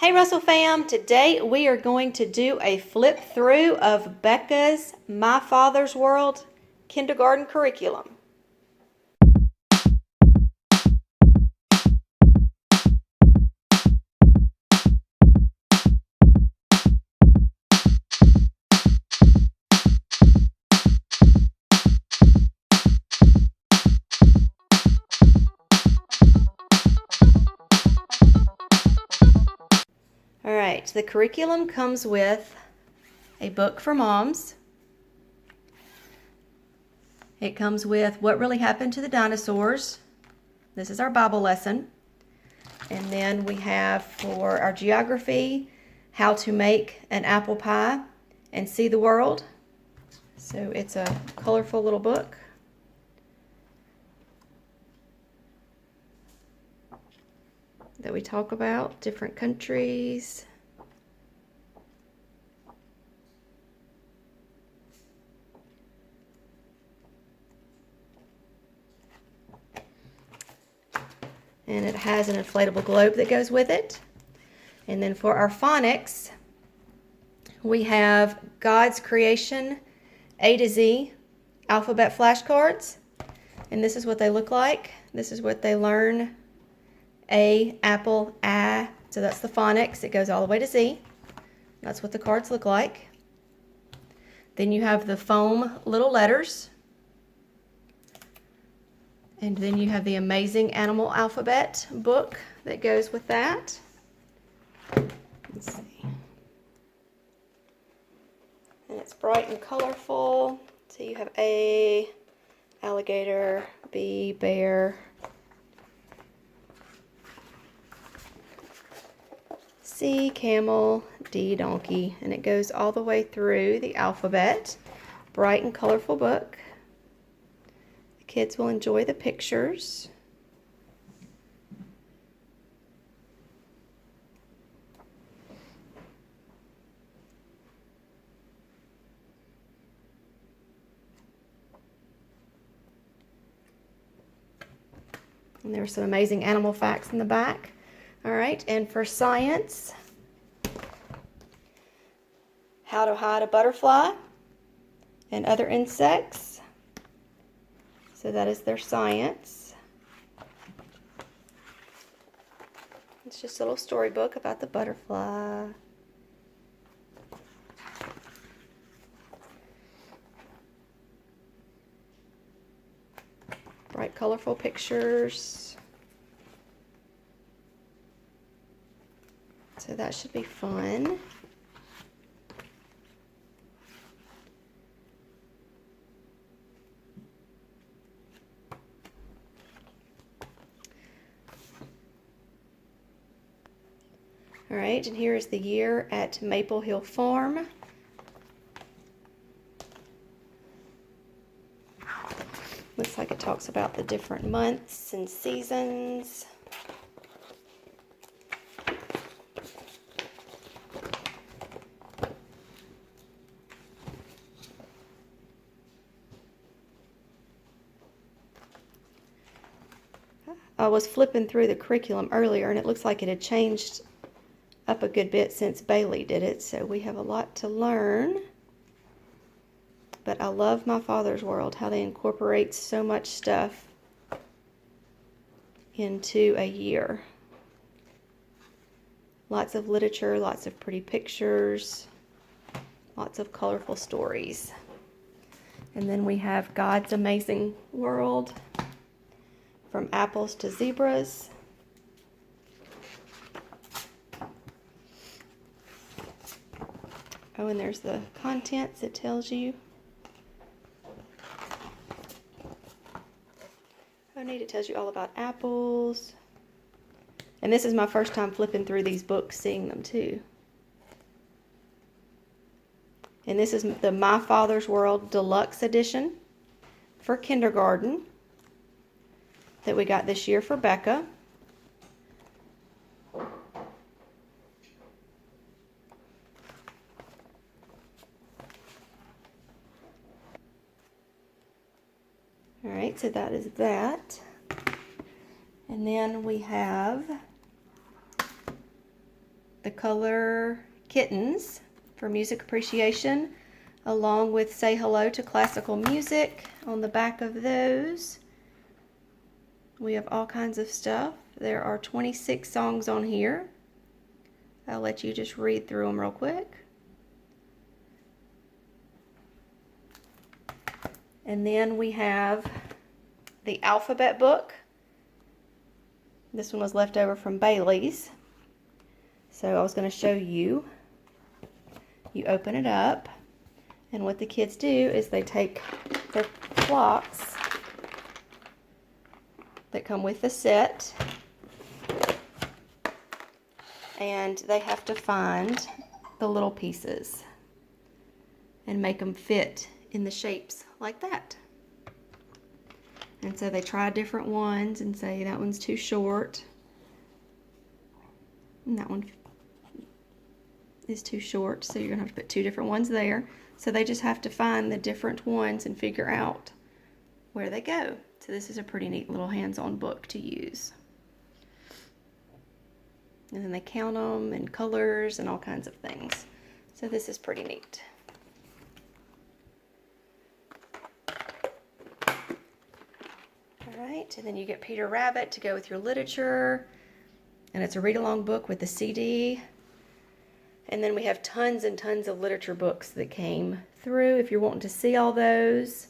Hey Russell fam, today we are going to do a flip through of Becca's My Father's World kindergarten curriculum. Alright, the curriculum comes with a book for moms. It comes with What Really Happened to the Dinosaurs. This is our Bible lesson. And then we have for our geography, How to Make an Apple Pie and See the World. So it's a colorful little book. That we talk about, different countries. And it has an inflatable globe that goes with it. And then for our phonics, we have God's Creation A to Z alphabet flashcards. And this is what they look like. This is what they learn. A, apple, I. So that's the phonics. It goes all the way to Z. That's what the cards look like. Then you have the foam little letters. And then you have the Amazing Animal Alphabet book that goes with that. Let's see. And it's bright and colorful. So you have A, alligator, B, bear, C, camel, D, donkey. And it goes all the way through the alphabet. Bright and colorful book. The kids will enjoy the pictures. And there are some amazing animal facts in the back. All right, and for science, how to hide a butterfly and other insects. So that is their science. It's just a little storybook about the butterfly. Bright, colorful pictures. So that should be fun. All right, and here is the year at Maple Hill Farm. Looks like it talks about the different months and seasons. I was flipping through the curriculum earlier, and it looks like it had changed up a good bit since Bailey did it, so we have a lot to learn. But I love My Father's World, how they incorporate so much stuff into a year. Lots of literature, lots of pretty pictures, lots of colorful stories. And then we have God's Amazing World. From apples to zebras. Oh, and there's the contents. It tells you. Oh, neat. It tells you all about apples. And this is my first time flipping through these books, seeing them too. And this is the My Father's World Deluxe Edition for kindergarten that we got this year for Becca. All right, so that is that. And then we have the color Kittens for music appreciation, along with Say Hello to Classical Music. On the back of those, we have all kinds of stuff. There are 26 songs on here. I'll let you just read through them real quick. And then we have the alphabet book. This one was left over from Bailey's. So I was going to show you. You open it up, and what the kids do is they take their blocks that come with the set, and they have to find the little pieces and make them fit in the shapes like that. And so they try different ones and say that one's too short, and that one is too short, so you're gonna have to put two different ones there. So they just have to find the different ones and figure out where they go. So this is a pretty neat little hands-on book to use. And then they count them and colors and all kinds of things. So this is pretty neat. Alright, and then you get Peter Rabbit to go with your literature. And it's a read-along book with the CD. And then we have tons and tons of literature books that came through. If you're wanting to see all those,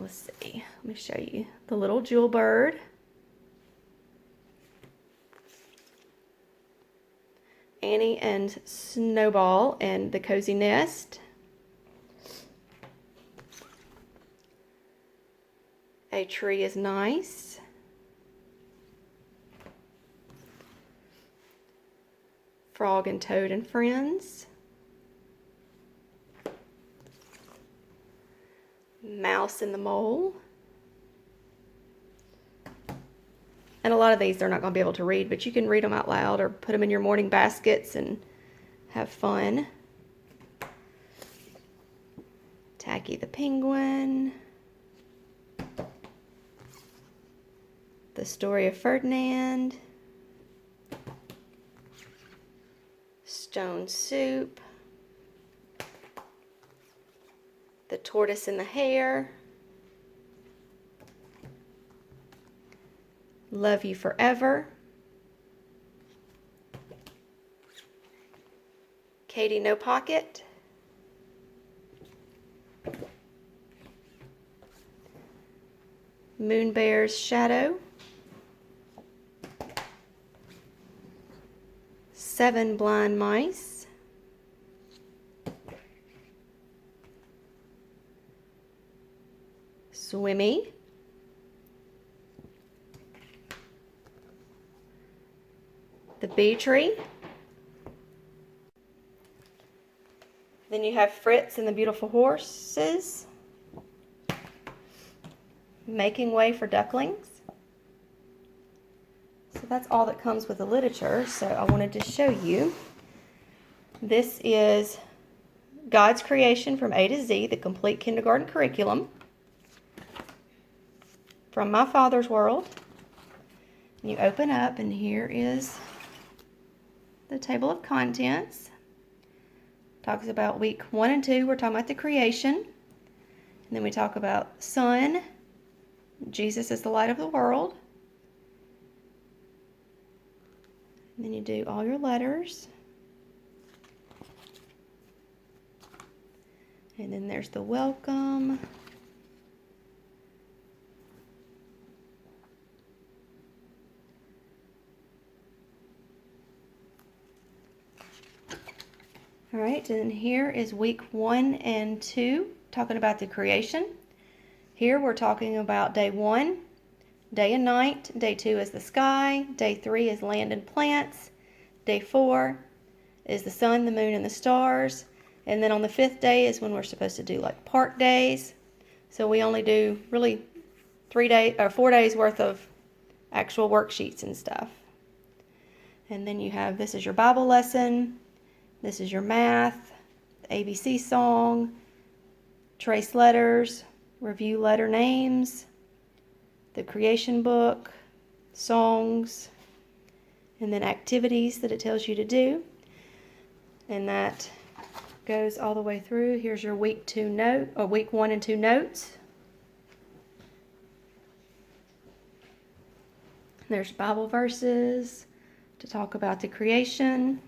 let's see. Let me show you. The Little Jewel Bird. Annie and Snowball and the Cozy Nest. A Tree is Nice. Frog and Toad and Friends. Mouse and the Mole. And a lot of these they're not going to be able to read, but you can read them out loud or put them in your morning baskets and have fun. Tacky the Penguin. The Story of Ferdinand. Stone Soup. The Tortoise and the Hare. Love You Forever. Katie No Pocket. Moon Bear's Shadow. 7 Blind Mice. Swimmy. The Bee Tree. Then you have Fritz and the Beautiful Horses. Making Way for Ducklings. So that's all that comes with the literature. So I wanted to show you. This is God's Creation from A to Z, the complete kindergarten curriculum from My Father's World. You open up and here is the table of contents. Talks about week 1 and 2. We're talking about the creation. And then we talk about sun. Jesus is the light of the world. And then you do all your letters. And then there's the welcome. All right, and here is week 1 and 2, talking about the creation. Here we're talking about day 1, day and night. Day 2 is the sky. Day 3 is land and plants. Day 4 is the sun, the moon, and the stars. And then on the 5th day is when we're supposed to do like park days. So we only do really 4 days worth of actual worksheets and stuff. And then you have, this is your Bible lesson. This is your math, the ABC song, trace letters, review letter names, the creation book, songs, and then activities that it tells you to do. And that goes all the way through. Here's your week 1 and 2 notes. There's Bible verses to talk about the creation.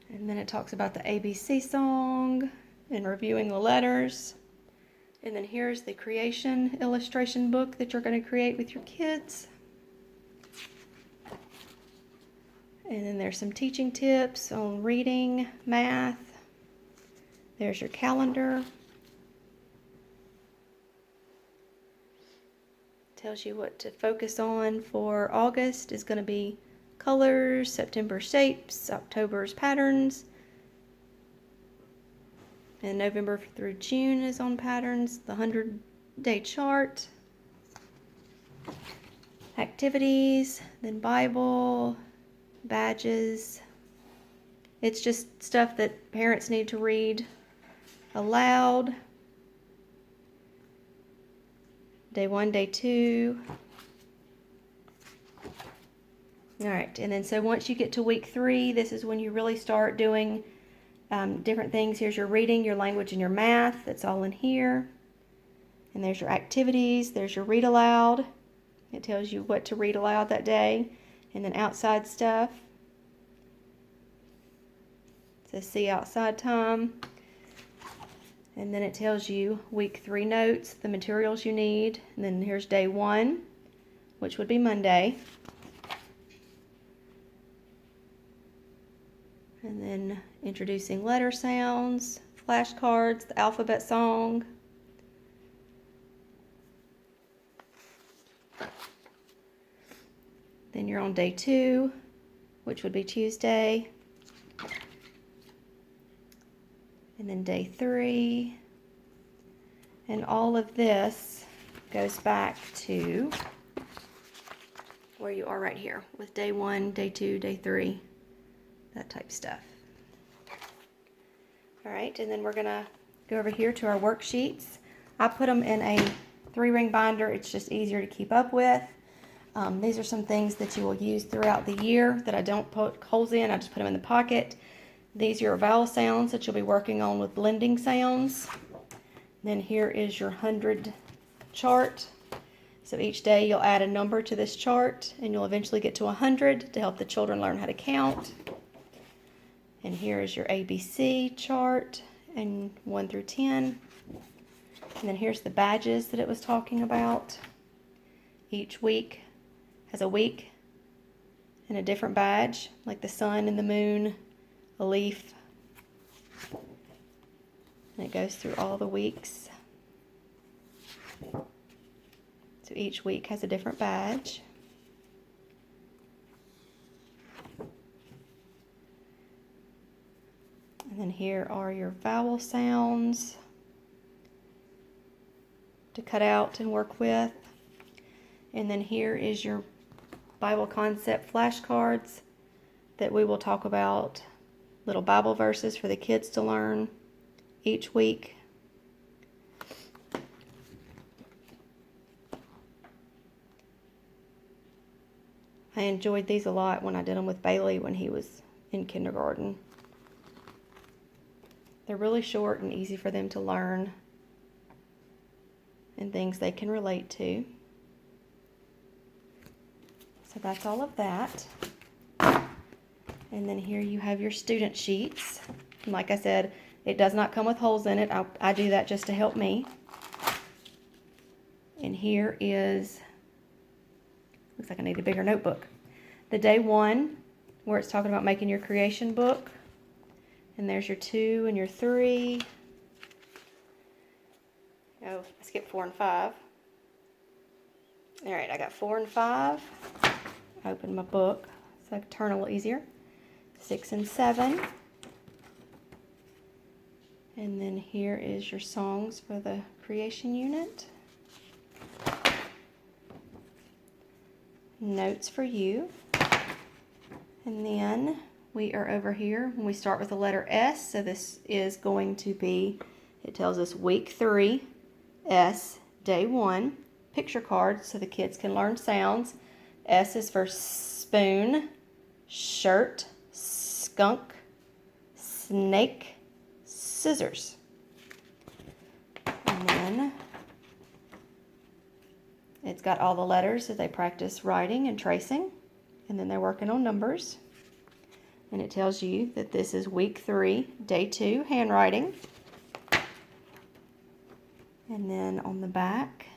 And then it talks about the ABC song and reviewing the letters. And then here's the creation illustration book that you're going to create with your kids. And then there's some teaching tips on reading, math. There's your calendar. Tells you what to focus on for August is going to be colors, September shapes, October's patterns, and November through June is on patterns, the 100-day chart, activities, then Bible, badges. It's just stuff that parents need to read aloud. Day 1, day 2. All right, and then so once you get to week 3, this is when you really start doing different things. Here's your reading, your language, and your math. That's all in here. And there's your activities. There's your read aloud. It tells you what to read aloud that day. And then outside stuff. It says see outside time. And then it tells you week 3 notes, the materials you need. And then here's day 1, which would be Monday. And then introducing letter sounds, flashcards, the alphabet song. Then you're on day 2, which would be Tuesday. And then day 3. And all of this goes back to where you are right here with day 1, day 2, day 3, that type stuff. All right, and then we're going to go over here to our worksheets. I put them in a 3-ring binder. It's just easier to keep up with. These are some things that you will use throughout the year that I don't put holes in. I just put them in the pocket. These are your vowel sounds that you'll be working on with blending sounds. Then here is your 100 chart. So each day you'll add a number to this chart and you'll eventually get to 100 to help the children learn how to count. And here is your ABC chart and 1 through 10. And then here's the badges that it was talking about. Each week has a week and a different badge, like the sun and the moon, a leaf. And it goes through all the weeks. So each week has a different badge. And then here are your vowel sounds to cut out and work with. And then here is your Bible concept flashcards that we will talk about, little Bible verses for the kids to learn each week. I enjoyed these a lot when I did them with Bailey when he was in kindergarten. They're really short and easy for them to learn and things they can relate to. So that's all of that. And then here you have your student sheets. And like I said, it does not come with holes in it. I do that just to help me. And here is, looks like I need a bigger notebook. The day 1, where it's talking about making your creation book. And there's your 2 and your 3. Oh, I skipped 4 and 5. All right, I got 4 and 5. I opened my book so I can turn a little easier. 6 and 7. And then here is your songs for the creation unit. Notes for you. And then we are over here when we start with the letter S. So this is going to be, it tells us week 3, S, day 1. Picture cards so the kids can learn sounds. S is for spoon, shirt, skunk, snake, scissors. And then it's got all the letters that they practice writing and tracing. And then they're working on numbers. And it tells you that this is week 3, day 2, handwriting. And then on the back,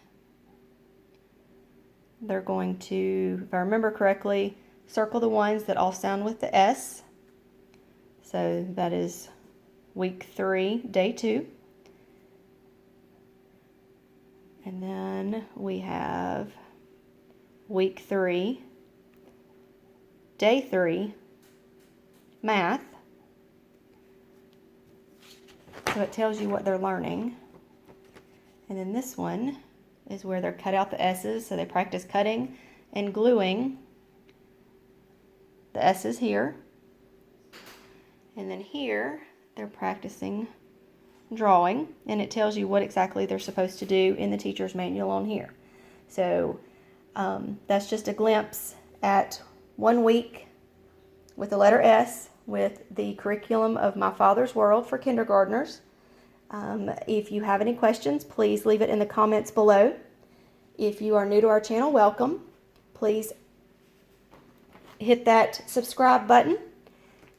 they're going to, if I remember correctly, circle the ones that all sound with the S. So that is week 3, day 2. And then we have week 3, day 3, math. So it tells you what they're learning. And then this one is where they're cut out the S's, so they practice cutting and gluing the S's here. And then here, they're practicing drawing, and it tells you what exactly they're supposed to do in the teacher's manual on here. So that's just a glimpse at 1 week with the letter S with the curriculum of My Father's World for kindergartners. If you have any questions, please leave it in the comments below. If you are new to our channel, welcome. Please hit that subscribe button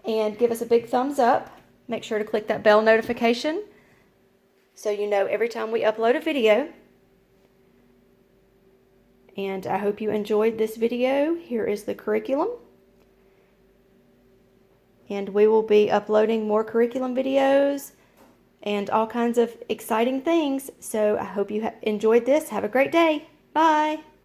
and give us a big thumbs up. Make sure to click that bell notification so you know every time we upload a video. And I hope you enjoyed this video. Here is the curriculum. And we will be uploading more curriculum videos and all kinds of exciting things. So I hope you enjoyed this. Have a great day. Bye.